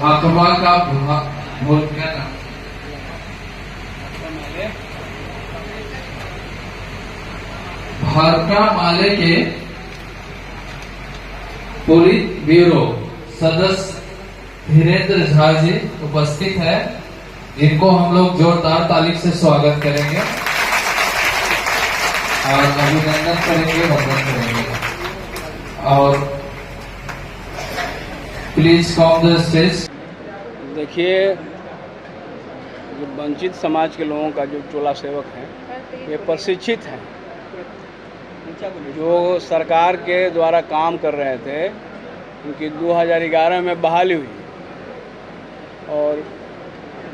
भाकपा का वोट क्या नाम? भाकपा माले के पोलित ब्यूरो सदस्य धीरेन्द्र झा जी उपस्थित है। इनको हम लोग जोरदार ताली से स्वागत करेंगे और अभिनंदन करेंगे, वंदन करेंगे। और प्लीज कम द स्टेज। देखिए, जो वंचित समाज के लोगों का जो टोला सेवक हैं, ये प्रशिक्षित हैं, जो सरकार के द्वारा काम कर रहे थे। उनकी 2011 में बहाली हुई और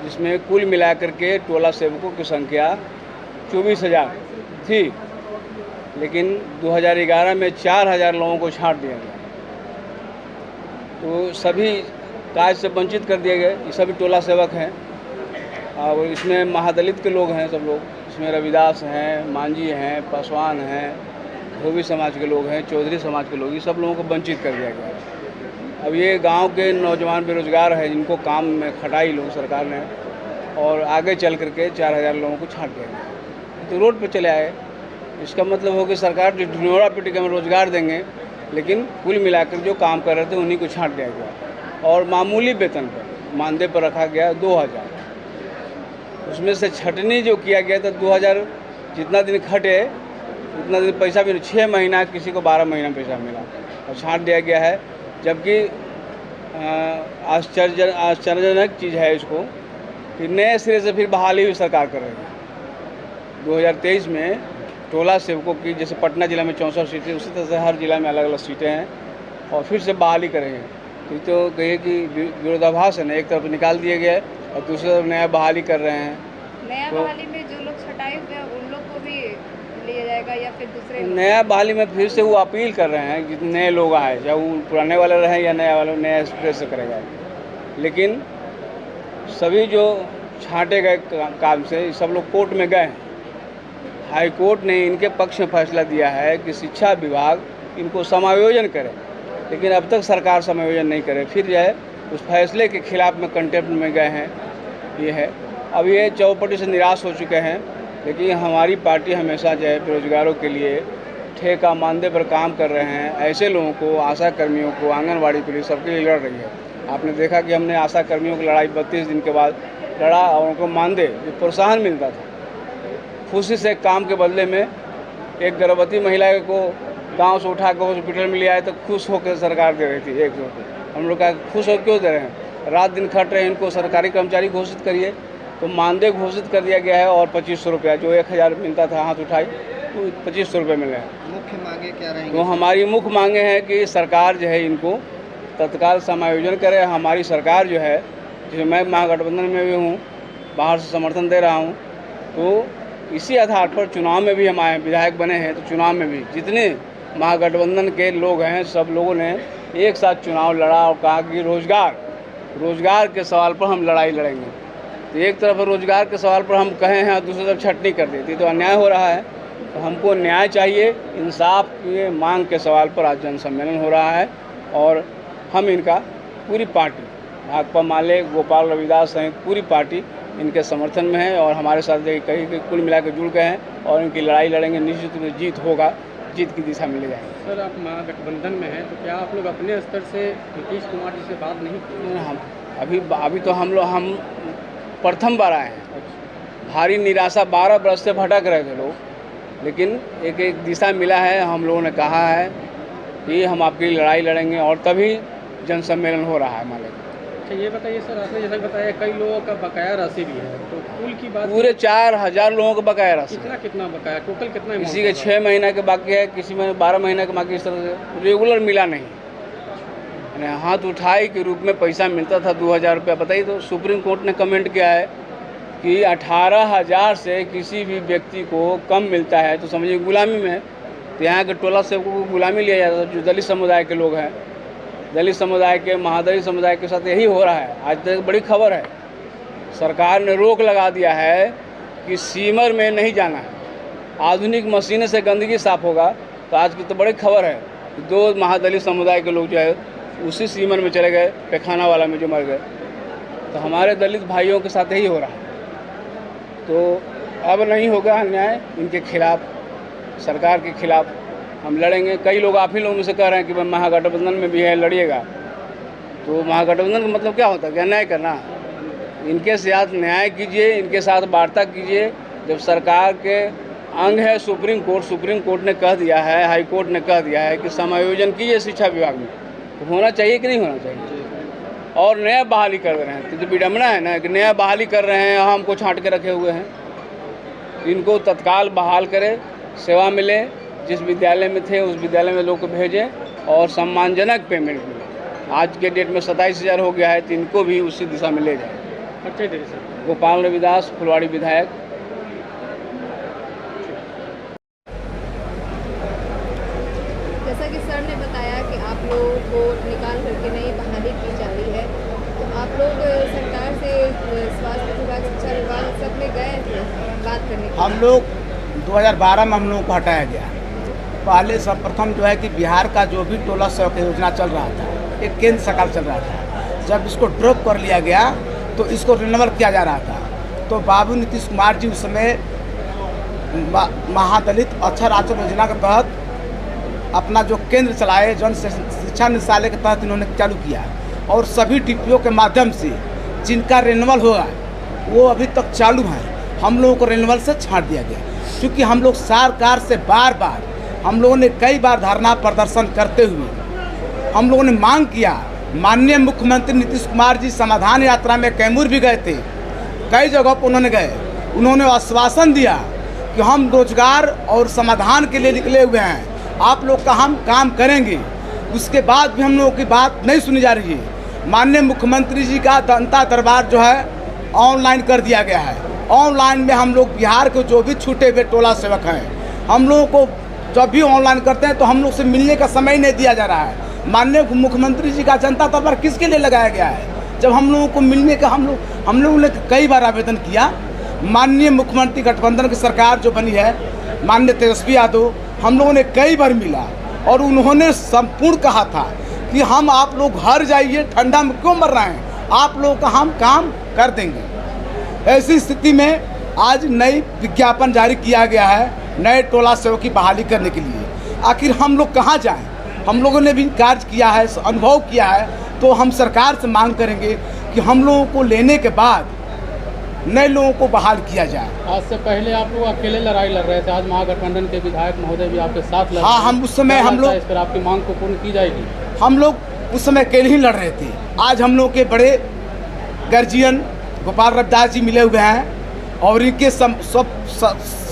जिसमें कुल मिलाकर के टोला सेवकों की संख्या 24,000 थी, लेकिन 2011 में 4,000 लोगों को छांट दिया गया। तो सभी कार्य से वंचित कर दिए गए। ये सभी टोला सेवक हैं और इसमें महादलित के लोग हैं, सब लोग इसमें रविदास हैं, मांझी हैं, पासवान हैं, धोबी समाज के लोग हैं, चौधरी समाज के लोग, ये सब लोगों को वंचित कर दिया गया है। अब ये गांव के नौजवान बेरोजगार हैं, जिनको काम में खटाई लोग सरकार ने, और आगे चल करके 4,000 लोगों को छांट दिया गया। तो रोड पे चले आए। इसका मतलब हो कि सरकार जो ढिंढोरा पीट के हमें रोजगार देंगे, लेकिन कुल मिलाकर जो काम कर रहे थे उन्हीं को छांट दिया गया और मामूली वेतन पर मानदेय पर रखा गया 2,000। उसमें से छटनी जो किया गया था 2,000, जितना दिन खटे उतना दिन पैसा भी 6 महीना, किसी को 12 महीना पैसा मिला और छांट दिया गया है। जबकि आश्चर्यजनक चीज़ है इसको कि नए सिरे से फिर बहाली हुई सरकार कर रही है। 2023 में टोला सेवकों की, जैसे पटना जिला में 64 सीटें, उसी तरह से हर जिला में अलग अलग सीटें हैं और फिर से बहाली करेंगे। तो कहिए कि विरोधाभास है ना, एक तरफ निकाल दिए गए और दूसरी तरफ नया बहाली कर रहे हैं। नया तो बहाली में जो लोग छटाई हुए हैं उन लोग को भी लिया जाएगा या फिर दूसरे नया बहाली में फिर से वो अपील कर रहे हैं कि नए लोग आए, चाहे वो पुराने वाले रहे या नया वाले, नया एक्सप्रेस से करेगा। लेकिन सभी जो छांटे गए काम से सब लोग कोर्ट में गए हैं। हाई कोर्ट ने इनके पक्ष में फैसला दिया है कि शिक्षा विभाग इनको समायोजन करे, लेकिन अब तक सरकार समायोजन नहीं करे। फिर जो है उस फैसले के खिलाफ में कंटेम्प्ट में गए हैं। ये है, अब ये चौपटी से निराश हो चुके हैं। लेकिन हमारी पार्टी हमेशा जो है बेरोजगारों के लिए ठेका मानदेय पर काम कर रहे हैं। ऐसे लोगों को, आशा कर्मियों को, आंगनबाड़ी के लिए, सबके लिए लड़ रही है। आपने देखा कि हमने आशा कर्मियों की लड़ाई 32 दिन के बाद लड़ा और उनको मानदेय जो प्रोत्साहन मिलता था, खुशी से काम के बदले में एक गर्भवती महिला को गांव से उठा कर हॉस्पिटल में ले आए तो खुश होकर सरकार दे रही थी 100 रुपये। हम लोग का खुश हो क्यों दे रहे हैं? रात दिन खट रहे हैं, इनको सरकारी कर्मचारी घोषित करिए। तो मानदेय घोषित कर दिया गया है और 2,500 रुपया, जो 1,000 मिलता था हाथ उठाई, तो 2,500 रुपये मिले हैं। मुख्य मांगे क्या रहेंगी? तो हमारी मुख्य मांगे हैं कि सरकार जो है इनको तत्काल समायोजन करे। हमारी सरकार जो है, जैसे मैं महागठबंधन में भी हूँ, बाहर से समर्थन दे रहा हूँ, तो इसी आधार पर चुनाव में भी हम आए, विधायक बने हैं। तो चुनाव में भी जितने महागठबंधन के लोग हैं, सब लोगों ने एक साथ चुनाव लड़ा और कहा कि रोजगार के सवाल पर हम लड़ाई लड़ेंगे। तो एक तरफ रोजगार के सवाल पर हम कहे हैं और दूसरी तरफ छटनी कर देती, तो अन्याय हो रहा है। तो हमको न्याय चाहिए, इंसाफ की मांग के सवाल पर आज जन सम्मेलन हो रहा है और हम इनका पूरी पार्टी, भाकपा माले, गोपाल रविदास सहित पूरी पार्टी इनके समर्थन में है और हमारे साथ कहीं कुल मिलाकर जुड़ गए हैं और इनकी लड़ाई लड़ेंगे। निश्चित रूप से जीत होगा, जीत की दिशा में ले जाएंगे। सर, आप महागठबंधन में हैं, तो क्या आप लोग अपने स्तर से नीतीश कुमार जी से बात नहीं की? हम अभी तो हम प्रथम बार आए हैं। भारी निराशा, 12 वर्ष से भटक रहे थे लोग, लेकिन एक दिशा मिला है। हम लोगों ने कहा है कि हम आपकी लड़ाई लड़ेंगे और तभी जन सम्मेलन हो रहा है हमारे। अच्छा, ये बताइए सर, आपने जैसा बताया कई लोगों का बकाया राशि भी है, तो कुल की बात पूरे 4,000 लोगों का बकाया राशि। कितना बकाया, टोटल कितना? किसी के 6 महीना के बाकी है, किसी में 12 महीना के बाकी। इस तरह से रेगुलर मिला नहीं, यानी हाथ उठाई के रूप में पैसा मिलता था 2,000 रुपया। बताइए, तो सुप्रीम कोर्ट ने कमेंट किया है कि 18,000 से किसी भी व्यक्ति को कम मिलता है तो समझिए गुलामी में है। तो यहाँ के टोला सेवकों को गुलामी लिया जाता है। जो दलित समुदाय के लोग हैं, दलित समुदाय के, महादलित समुदाय के साथ यही हो रहा है। आज तक बड़ी खबर है, सरकार ने रोक लगा दिया है कि सीमर में नहीं जाना है, आधुनिक मशीन से गंदगी साफ होगा। तो आज की तो बड़ी खबर है, 2 महादलित समुदाय के लोग जो है उसी सीमन में चले गए, पैखाना वाला में जो मर गए। तो हमारे दलित भाइयों के साथ यही हो रहा है। तो अब नहीं होगा अन्याय, इनके खिलाफ, सरकार के खिलाफ हम लड़ेंगे। कई लोग आप ही लोगों में से कह रहे हैं कि महागठबंधन में भी है, लड़िएगा। तो महागठबंधन का मतलब क्या होता है? अन्याय करना। इनके साथ न्याय कीजिए, इनके साथ वार्ता कीजिए। जब सरकार के अंग है सुप्रीम कोर्ट ने कह दिया है, हाई कोर्ट ने कह दिया है कि समायोजन कीजिए शिक्षा विभाग में, तो होना चाहिए कि नहीं होना चाहिए? और नया बहाली कर रहे हैं, तो विडम्बना है ना कि नया बहाली कर रहे हैं, हमको छांट के रखे हुए हैं। इनको तत्काल बहाल करें, सेवा मिले, जिस विद्यालय में थे उस विद्यालय में लोग को भेजें और सम्मानजनक पेमेंट मिले। आज के डेट में 27,000 हो गया है, तो इनको भी उसी दिशा में ले जाए। अच्छे देर से गोपाल रविदास, फुलवाड़ी विधायक। जैसा कि सर ने बताया कि आप लोगों को निकाल करके नई बहाली की जा रही है, तो आप लोग सरकार से स्वास्थ्य विभाग, शिक्षा विभाग सब में गए थे बात करने के लिए? हम लोग 2012 में हम लोगों को हटाया गया। पहले सर्वप्रथम जो है कि बिहार का जो भी टोला सेवक योजना चल रहा था, एक केंद्र सरकार चल रहा था, जब इसको ड्रॉप कर लिया गया तो इसको रिन्यूअल किया जा रहा था। तो बाबू नीतीश कुमार जी उस समय महादलित अक्षर आचरण योजना के तहत अपना जो केंद्र चलाए, जन शिक्षा निदेशालय के तहत इन्होंने चालू किया और सभी डिपियों के माध्यम से जिनका रिन्यूअल होगा वो अभी तक चालू है। हम लोगों को रिन्यूअल से छांट दिया गया, क्योंकि हम लोग सरकार से बार बार हम लोगों ने कई बार धरना प्रदर्शन करते हुए हम लोगों ने मांग किया। माननीय मुख्यमंत्री नीतीश कुमार जी समाधान यात्रा में कैमूर भी गए थे, कई जगहों पर उन्होंने गए, उन्होंने आश्वासन दिया कि हम रोजगार और समाधान के लिए निकले हुए हैं, आप लोग का हम काम करेंगे। उसके बाद भी हम लोगों की बात नहीं सुनी जा रही है। माननीय मुख्यमंत्री जी का जनता दरबार जो है ऑनलाइन कर दिया गया है। ऑनलाइन में हम लोग बिहार के जो भी छूटे हुए टोला सेवक हैं, हम लोगों को जब भी ऑनलाइन करते हैं तो हम लोग से मिलने का समय नहीं दिया जा रहा है। माननीय मुख्यमंत्री जी का जनता दरबार किसके लिए लगाया गया है? जब हम लोगों को मिलने का हम लोगों ने कई बार आवेदन किया। माननीय मुख्यमंत्री गठबंधन की सरकार जो बनी है, माननीय तेजस्वी यादव, हम लोगों ने कई बार मिला और उन्होंने संपूर्ण कहा था कि हम आप लोग घर जाइए, ठंडा में क्यों मर रहे हैं, आप लोगों का हम काम कर देंगे। ऐसी स्थिति में आज नई विज्ञापन जारी किया गया है नए टोला सेवक की बहाली करने के लिए। आखिर हम लोग कहाँ जाएं? हम लोगों ने भी कार्य किया है, अनुभव किया है, तो हम सरकार से मांग करेंगे कि हम लोगों को लेने के बाद नए लोगों को बहाल किया जाए। आज से पहले आप लोग अकेले लड़ाई लड़ रहे थे, आज महागठबंधन के विधायक महोदय भी आपके साथ लड़ रहे हैं। हाँ, हम उस समय हम लोग इस पर आपकी मांग को पूर्ण की जाएगी? हम लोग उस समय अकेले ही लड़ रहे थे। आज हम लोग के बड़े गार्जियन गोपाल रविदास जी मिले हुए हैं और इनके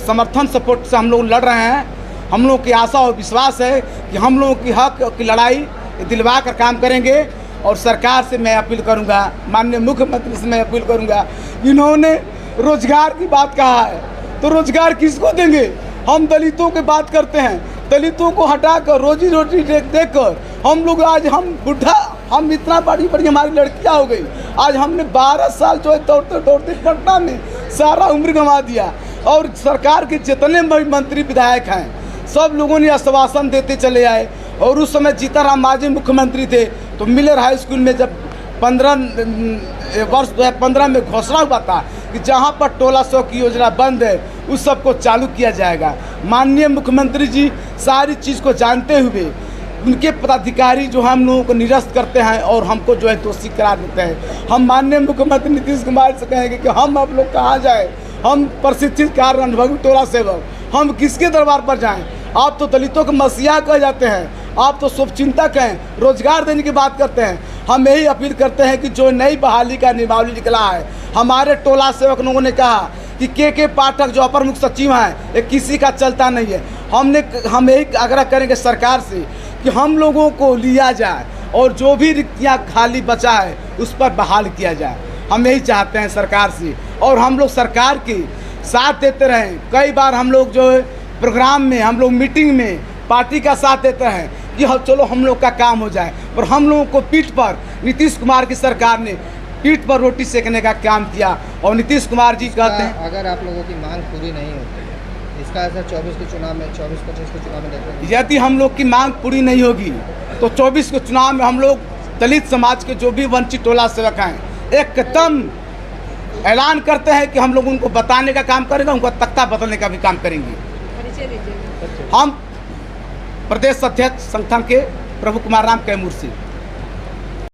समर्थन सपोर्ट से हम लोग लड़ रहे हैं। हम लोग की आशा और विश्वास है कि हम लोगों की हक की लड़ाई दिलवा कर काम करेंगे। और सरकार से मैं अपील करूंगा, माननीय मुख्यमंत्री से मैं अपील करूंगा, इन्होंने रोजगार की बात कहा है तो रोजगार किसको देंगे? हम दलितों की बात करते हैं, दलितों को हटाकर रोजी रोटी देकर हम लोग आज हम इतना बड़ी हमारी लड़कियां हो गई। आज हमने 12 साल जो है दौड़ते दौड़ते पटना में सारा उम्र गंवा दिया। और सरकार के जितने मंत्री विधायक हैं सब लोगों ने आश्वासन देते चले आए। और उस समय जीताराम मांझी मुख्यमंत्री थे तो मिलर हाई स्कूल में जब 2015 में घोषणा हुआ था कि जहां पर टोला सेवक की योजना बंद है उस सबको चालू किया जाएगा। माननीय मुख्यमंत्री जी सारी चीज़ को जानते हुए उनके पदाधिकारी जो हम लोगों को निरस्त करते हैं और हमको जो है दोषी करार देते हैं। हम माननीय मुख्यमंत्री नीतीश कुमार से कहेंगे कि हम आप लोग कहाँ जाए? हम प्रशिक्षित कार्य अनुभवी टोला सेवक हम किसके दरबार पर जाएं? आप तो दलितों के मसीहा कहे जाते हैं, आप तो शुभचिंतक हैं, रोजगार देने की बात करते हैं। हम यही अपील करते हैं कि जो नई बहाली का नियमावली निकला है, हमारे टोला सेवक लोगों ने कहा कि के पाठक जो अपर मुख्य सचिव हैं ये किसी का चलता नहीं है। हम यही आग्रह करेंगे सरकार से कि हम लोगों को लिया जाए और जो भी रिक्तियाँ खाली बचा है उस पर बहाल किया जाए। हम यही चाहते हैं सरकार से और हम लोग सरकार की साथ देते रहें। कई बार हम लोग जो है प्रोग्राम में, हम लोग मीटिंग में पार्टी का साथ देते हैं कि चलो हम लोग का काम हो जाए, पर हम लोगों को पीठ पर नीतीश कुमार की सरकार ने पीठ पर रोटी सेकने का काम किया। और नीतीश कुमार जी कहते हैं अगर आप लोगों की मांग पूरी नहीं होती इसका असर 24 के चुनाव में, 24-25 के चुनाव में देखते हैं। यदि हम लोग की मांग पूरी नहीं होगी तो 24 के चुनाव में हम लोग दलित समाज के जो भी वंचित टोला सेवक हैं एकदम ऐलान करते हैं कि हम लोग उनको बताने का काम करेंगे, उनको तख्ता बदलने का भी काम करेंगे। परिचय दीजिए। हम प्रदेश अध्यक्ष संगठन के प्रभु कुमार राम कैमूर सिंह।